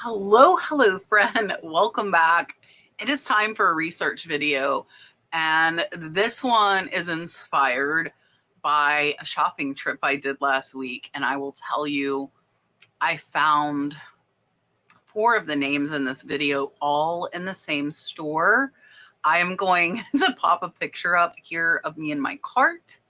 Hello, friend. Welcome back. It is time for a research video, and this one is inspired by a shopping trip I did last week. And I will tell you, I found 4 of the names in this video all in the same store. I am going to pop a picture up here of me in my cart.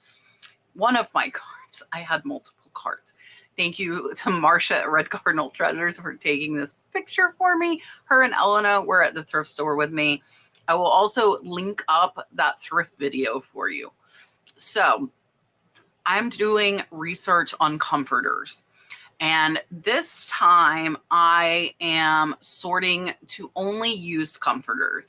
One of my carts. I had multiple carts. Thank you to Marcia at Red Cardinal Treasures for taking this picture for me. Her and Elena were at the thrift store with me. I will also link up that thrift video for you. So I'm doing research on comforters. And this time I am sorting to only used comforters.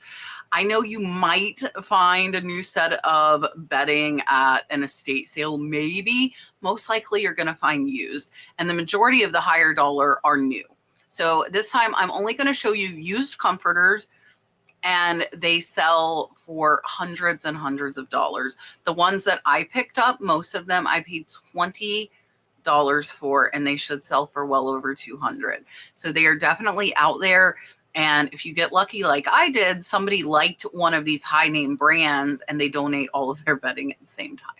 I know you might find a new set of bedding at an estate sale, maybe. Most likely you're going to find used. And the majority of the higher dollar are new. So this time I'm only going to show you used comforters, and they sell for hundreds and hundreds of dollars. The ones that I picked up, most of them I paid $20 for, and they should sell for well over 200. So they are definitely out there. And if you get lucky like I did, somebody liked one of these high name brands and they donate all of their bedding at the same time.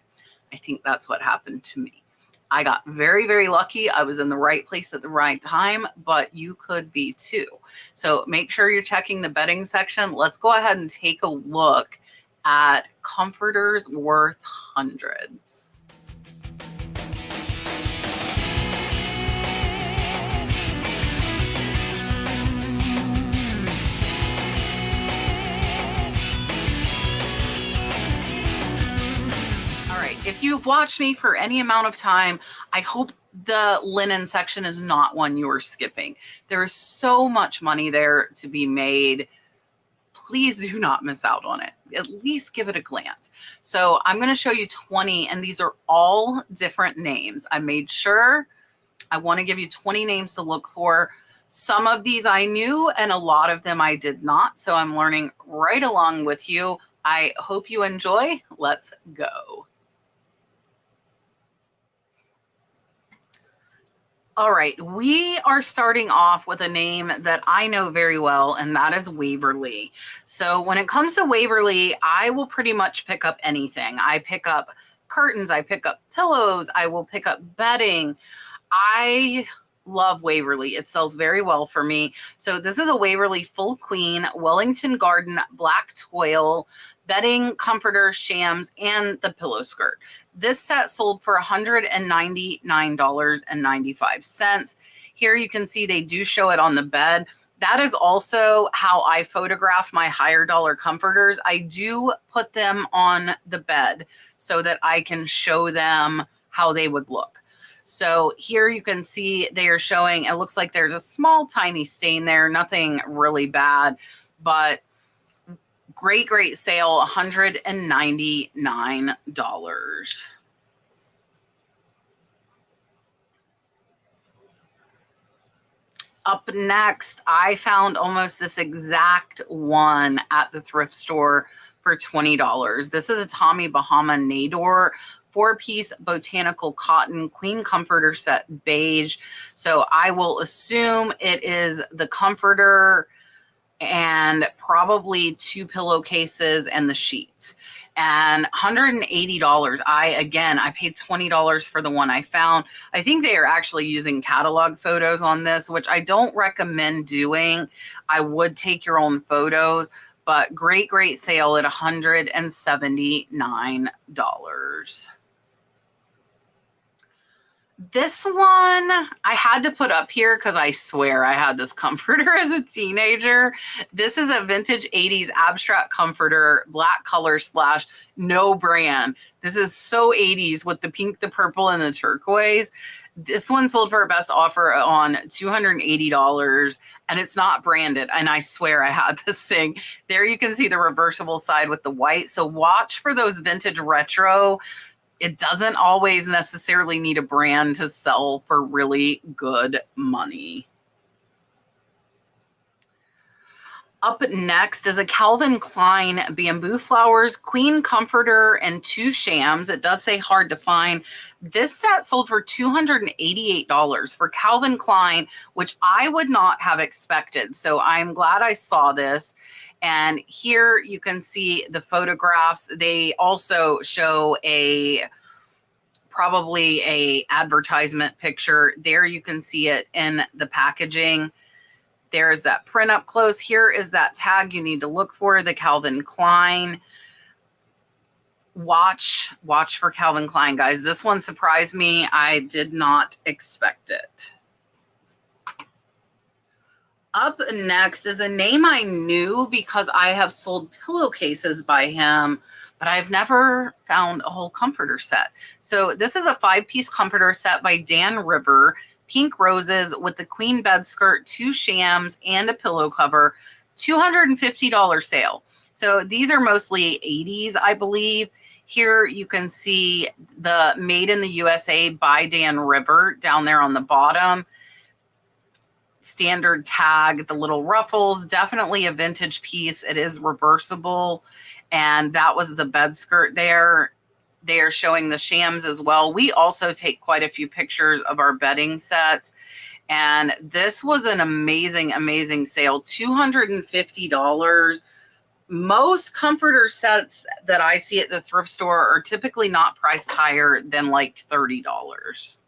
I think that's what happened to me. I got very, very lucky. I was in the right place at the right time, but you could be too. So make sure you're checking the bedding section. Let's go ahead and take a look at comforters worth hundreds. If you've watched me for any amount of time, I hope the linen section is not one you're skipping. There is so much money there to be made. Please do not miss out on it. At least give it a glance. So I'm going to show you 20, and these are all different names. I made sure I want to give you 20 names to look for. Some of these I knew, and a lot of them I did not. So I'm learning right along with you. I hope you enjoy. Let's go. All right, we are starting off with a name that I know very well, and that is Waverly. So when it comes to Waverly, I will pretty much pick up anything. I pick up curtains, I pick up pillows, I will pick up bedding. I love Waverly. It sells very well for me. So this is a Waverly full queen, Wellington Garden, black twill, bedding, comforter, shams, and the pillow skirt. This set sold for $199.95. Here you can see they do show it on the bed. That is also how I photograph my higher dollar comforters. I do put them on the bed so that I can show them how they would look. So here you can see they are showing, it looks like there's a small tiny stain there, nothing really bad, but great sale, $199. Up next, I found almost this exact one at the thrift store for $20. This is a Tommy Bahama Nador 4-piece botanical cotton queen comforter set, beige. So I will assume it is the comforter and probably 2 pillowcases and the sheets. And $180. I paid $20 for the one I found. I think they are actually using catalog photos on this, which I don't recommend doing. I would take your own photos, but great sale at $179. This one I had to put up here because I swear I had this comforter as a teenager. This is a vintage 80s abstract comforter, black color / no brand. This is so 80s with the pink, the purple, and the turquoise. This one sold for a best offer on $280, and it's not branded. And I swear I had this thing. There you can see the reversible side with the white. So watch for those vintage retro. It doesn't always necessarily need a brand to sell for really good money. Up next is a Calvin Klein Bamboo Flowers Queen Comforter and 2 shams. It does say hard to find. This set sold for $288 for Calvin Klein, which I would not have expected. So I'm glad I saw this. And here you can see the photographs. They also show probably a advertisement picture. There you can see it in the packaging. There is that print up close. Here is that tag you need to look for, the Calvin Klein. Watch for Calvin Klein, guys. This one surprised me. I did not expect it. Up next is a name I knew because I have sold pillowcases by him, but I've never found a whole comforter set. So this is a 5-piece comforter set by Dan River. Pink roses with the queen bed skirt, 2 shams, and a pillow cover. $250 sale. So these are mostly 80s, I believe. Here you can see the Made in the USA by Dan River down there on the bottom. Standard tag, the little ruffles, definitely a vintage piece. It is reversible. And that was the bed skirt there. They are showing the shams as well. We also take quite a few pictures of our bedding sets. And this was an amazing, amazing sale. $250. Most comforter sets that I see at the thrift store are typically not priced higher than like $30.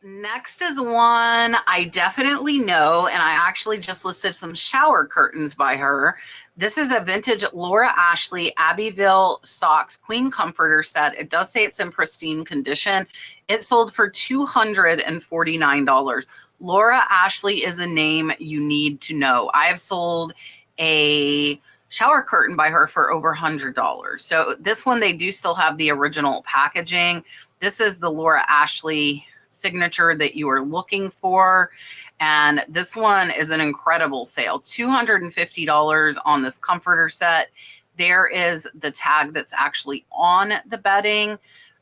Next is one I definitely know, and I actually just listed some shower curtains by her. This is a vintage Laura Ashley Abbeville Stocks Queen Comforter set. It does say it's in pristine condition. It sold for $249. Laura Ashley is a name you need to know. I have sold a shower curtain by her for over $100. So this one, they do still have the original packaging. This is the Laura Ashley signature that you are looking for, and this one is an incredible sale. $250 on this comforter set. There is the tag that's actually on the bedding,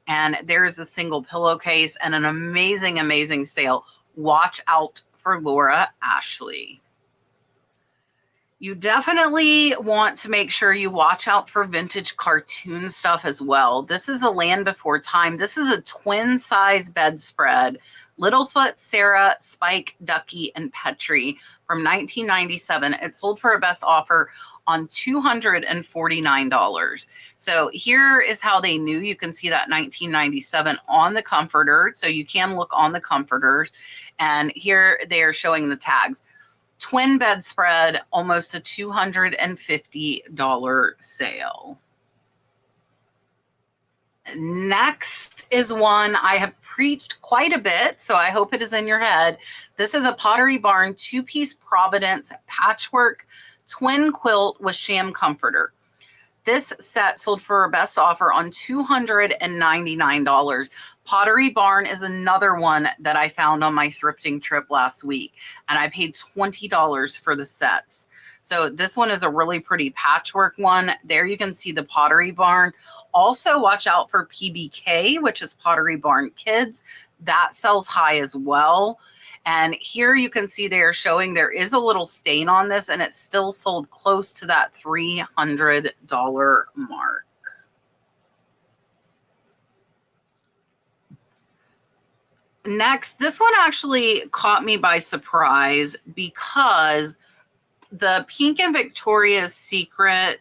and there is a single pillowcase, and an amazing, amazing sale. Watch out for Laura Ashley. You definitely want to make sure you watch out for vintage cartoon stuff as well. This is a Land Before Time. This is a twin size bedspread. Littlefoot, Sarah, Spike, Ducky, and Petrie from 1997. It sold for a best offer on $249. So here is how they knew. You can see that 1997 on the comforter. So you can look on the comforters. And here they are showing the tags. Twin bedspread, almost a $250 sale. Next is one I have preached quite a bit, so I hope it is in your head. This is a Pottery Barn 2-piece Providence patchwork twin quilt with sham comforter. This set sold for a best offer on $299. Pottery Barn is another one that I found on my thrifting trip last week, and I paid $20 for the sets. So this one is a really pretty patchwork one. There you can see the Pottery Barn. Also watch out for PBK, which is Pottery Barn Kids. That sells high as well. And here you can see they are showing there is a little stain on this, and it's still sold close to that $300 mark. Next, this one actually caught me by surprise because the Pink and Victoria's Secret,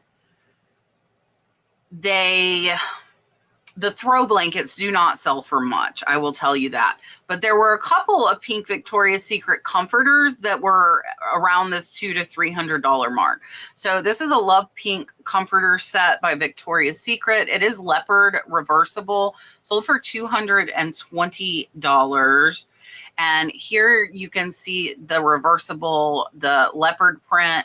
the throw blankets do not sell for much, I will tell you that. But there were a couple of Pink Victoria's Secret comforters that were around this $200 to $300 mark. So this is a Love Pink comforter set by Victoria's Secret. It is leopard reversible, sold for $220. And here you can see the reversible, the leopard print.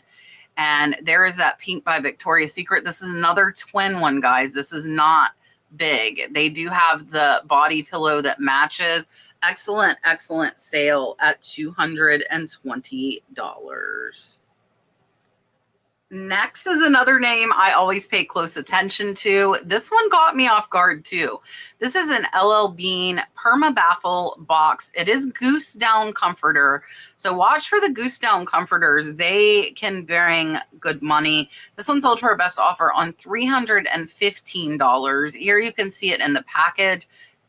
And there is that Pink by Victoria's Secret. This is another twin one, guys. This is not big. They do have the body pillow that matches. Excellent, excellent sale at $220. Next is another name I always pay close attention to. This one got me off guard too. This is an LL Bean Perma Baffle box. It is goose down comforter. So watch for the goose down comforters. They can bring good money. This one sold for a best offer on $315. Here you can see it in the package.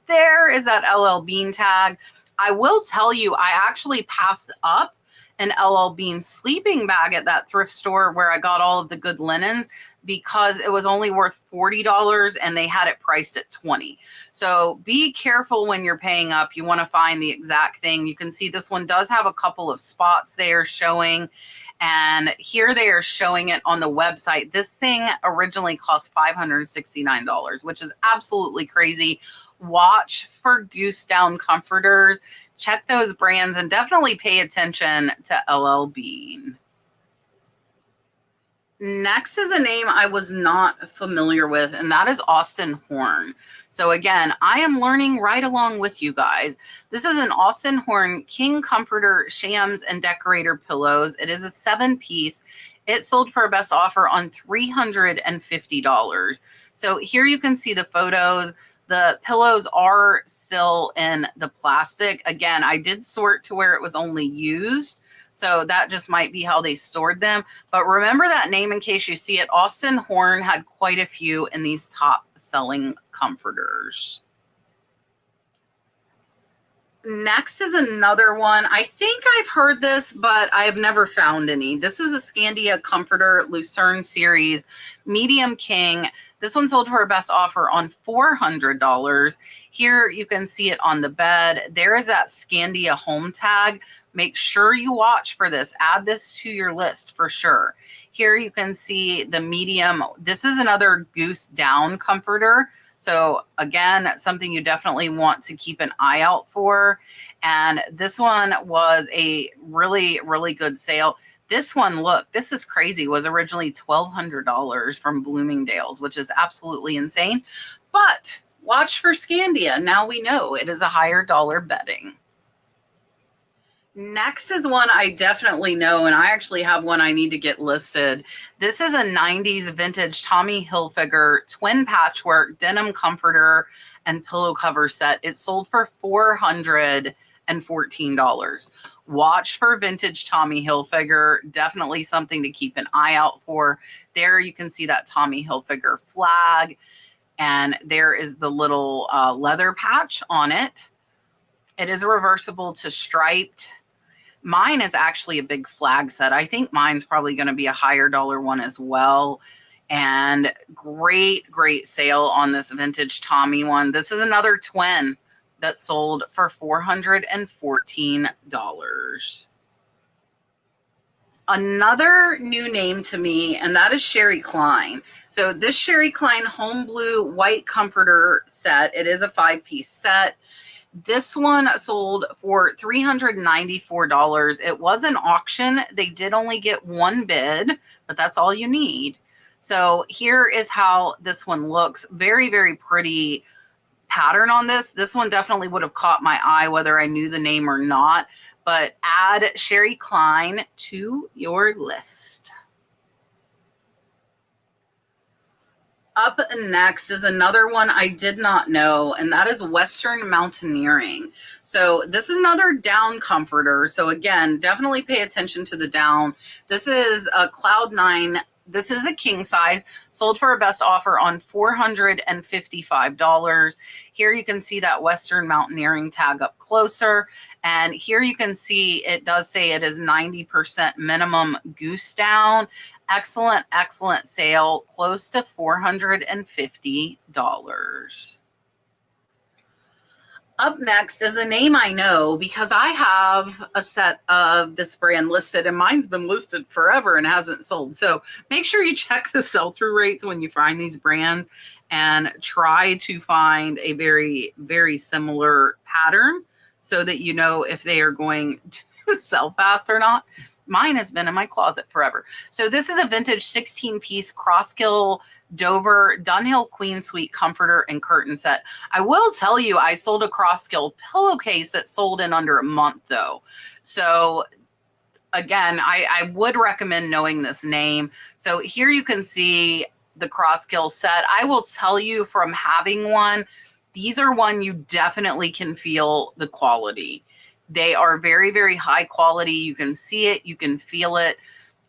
There is that LL Bean tag. I will tell you, I actually passed up an LL Bean sleeping bag at that thrift store where I got all of the good linens because it was only worth $40 and they had it priced at $20. So be careful when you're paying up. You want to find the exact thing. You can see this one does have a couple of spots they are showing, and here they are showing it on the website. This thing originally cost $569, which is absolutely crazy. Watch for goose down comforters. Check those brands and definitely pay attention to LL Bean. Next is a name I was not familiar with, and that is Austin Horn. So again, I am learning right along with you guys. This is an Austin Horn King Comforter Shams and Decorator Pillows. It is a 7-piece. It sold for a best offer on $350. So here you can see the photos. The pillows are still in the plastic. Again, I did sort to where it was only used, so that just might be how they stored them. But remember that name in case you see it. Austin Horn had quite a few in these top selling comforters. Next is another one. I think I've heard this, but I have never found any. This is a Scandia Comforter Lucerne Series Medium King. This one sold for a best offer on $400. Here you can see it on the bed. There is that Scandia home tag. Make sure you watch for this. Add this to your list for sure. Here you can see the medium. This is another goose down comforter. So again, something you definitely want to keep an eye out for. And this one was a really, really good sale. This one, look, this is crazy, was originally $1,200 from Bloomingdale's, which is absolutely insane. But watch for Scandia. Now we know it is a higher dollar bedding. Next is one I definitely know, and I actually have one I need to get listed. This is a 90s vintage Tommy Hilfiger twin patchwork denim comforter and pillow cover set. It sold for $414. Watch for vintage Tommy Hilfiger. Definitely something to keep an eye out for. There you can see that Tommy Hilfiger flag, and there is the little leather patch on it. It is reversible to striped. Mine is actually a big flag set. I think mine's probably going to be a higher dollar one as well. And great, great sale on this vintage Tommy one. This is another twin that sold for $414. Another new name to me, and that is Sherry Klein. So this Sherry Klein home blue white comforter set, it is a 5-piece set. This one sold for $394. It was an auction. They did only get one bid, but that's all you need. So here is how this one looks. Very, very pretty pattern on this. This one definitely would have caught my eye whether I knew the name or not, but add Sherry Klein to your list. Up next is another one I did not know, and that is Western Mountaineering. So this is another down comforter. So again, definitely pay attention to the down. This is a Cloud 9. This is a king size, sold for a best offer on $455. Here you can see that Western Mountaineering tag up closer. And here you can see it does say it is 90% minimum goose down. Excellent, excellent sale, close to $450. Up next is a name I know because I have a set of this brand listed, and mine's been listed forever and hasn't sold. So make sure you check the sell-through rates when you find these brands and try to find a very, very similar pattern so that you know if they are going to sell fast or not. Mine has been in my closet forever. So this is a vintage 16-piece Croscill Dover Dunhill Queen Suite comforter and curtain set. I will tell you, I sold a Croscill pillowcase that sold in under a month though. So again, I would recommend knowing this name. So here you can see the Croscill set. I will tell you from having one, these are one you definitely can feel the quality. They are very, very high quality. You can see it, you can feel it.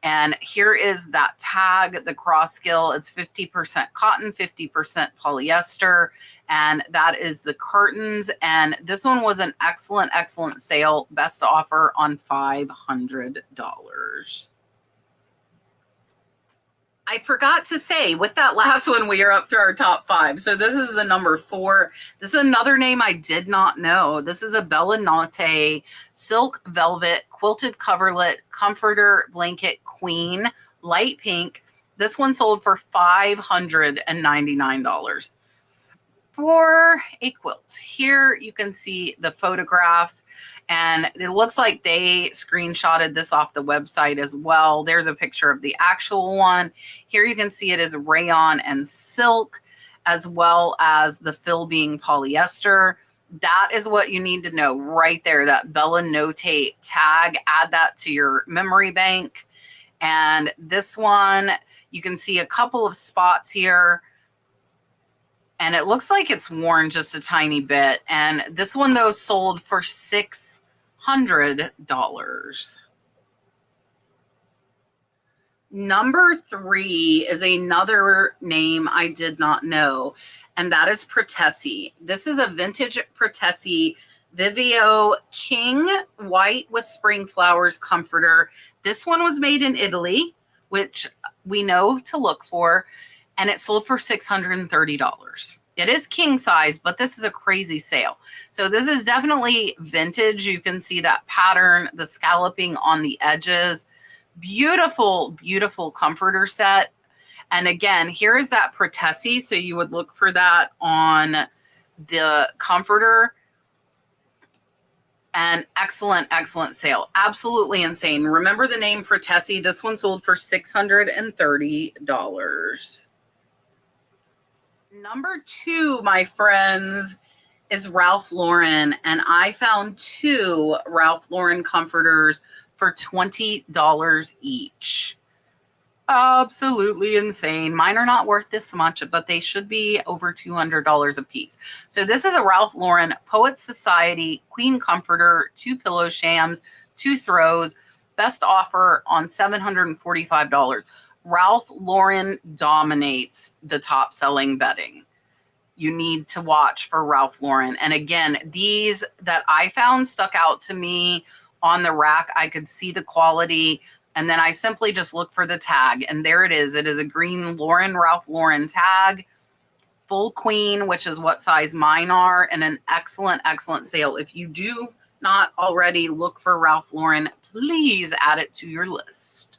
And here is that tag, the Croscill. It's 50% cotton, 50% polyester. And that is the curtains. And this one was an excellent, excellent sale. Best offer on $500. I forgot to say, with that last one, we are up to our top 5. So this is the number 4. This is another name I did not know. This is a Bella Notte silk velvet quilted coverlet comforter blanket queen, light pink. This one sold for $599 for a quilt. Here you can see the photographs, and it looks like they screenshotted this off the website as well. There's a picture of the actual one. Here you can see it is rayon and silk, as well as the fill being polyester. That is what you need to know right there, that Bella Notte tag. Add that to your memory bank. And this one, you can see a couple of spots here, and it looks like it's worn just a tiny bit. And this one, though, sold for $600. Number 3 is another name I did not know, and that is Pratesi. This is a vintage Pratesi Vivio King white with spring flowers comforter. This one was made in Italy, which we know to look for, and it sold for $630. It is king size, but this is a crazy sale. So this is definitely vintage. You can see that pattern, the scalloping on the edges. Beautiful, beautiful comforter set. And again, here is that Pratesi. So you would look for that on the comforter. And excellent, excellent sale. Absolutely insane. Remember the name Pratesi? This one sold for $630. Number 2, my friends, is Ralph Lauren. And I found 2 Ralph Lauren comforters for $20 each. Absolutely insane. Mine are not worth this much, but they should be over $200 a piece. So this is a Ralph Lauren Poet Society Queen Comforter, 2 pillow shams, 2 throws. Best offer on $745. Ralph Lauren dominates the top selling bedding. You need to watch for Ralph Lauren. And again, these that I found stuck out to me on the rack. I could see the quality. And then I simply just look for the tag, and there it is. It is a green Ralph Lauren tag, full queen, which is what size mine are, and an excellent, excellent sale. If you do not already look for Ralph Lauren, please add it to your list.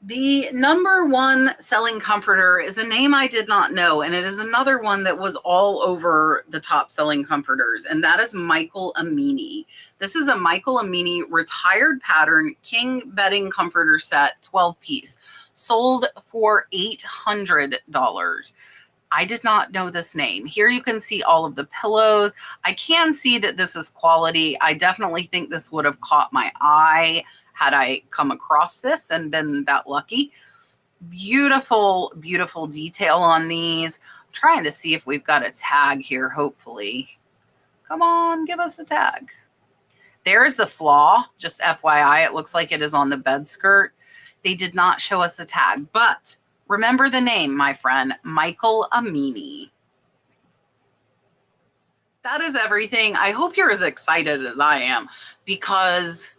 The number 1 selling comforter is a name I did not know, and it is another one that was all over the top selling comforters, and that is Michael Amini. This is a Michael Amini retired pattern king bedding comforter set, 12 piece, sold for $800. I did not know this name. Here you can see all of the pillows. I can see that this is quality. I definitely think this would have caught my eye had I come across this and been that lucky. Beautiful, beautiful detail on these. I'm trying to see if we've got a tag here, hopefully. Come on, give us a tag. There's the flaw, just FYI. It looks like it is on the bed skirt. They did not show us a tag, but remember the name, my friend, Michael Amini. That is everything. I hope you're as excited as I am, because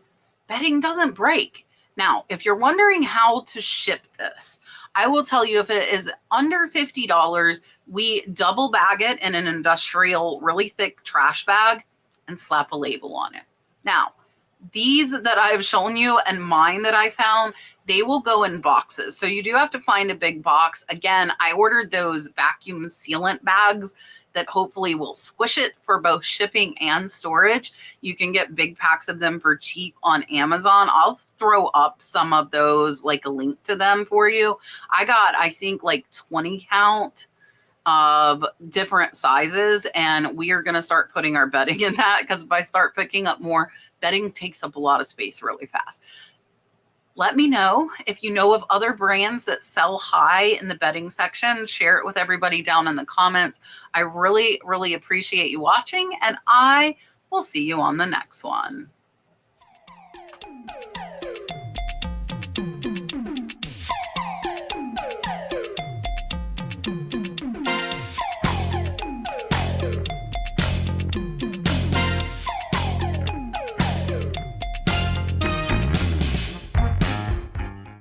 bedding doesn't break. Now, if you're wondering how to ship this, I will tell you, if it is under $50, we double bag it in an industrial, really thick trash bag and slap a label on it. Now, these that I've shown you and mine that I found, they will go in boxes. So you do have to find a big box. Again, I ordered those vacuum sealant bags that hopefully will squish it for both shipping and storage. You can get big packs of them for cheap on Amazon. I'll throw up some of those, like a link to them for you. I got, I think, like 20 count of different sizes, and we are going to start putting our bedding in that, because if I start picking up more, bedding takes up a lot of space really fast. Let me know if you know of other brands that sell high in the bedding section. Share it with everybody down in the comments. I really, really appreciate you watching, and I will see you on the next one.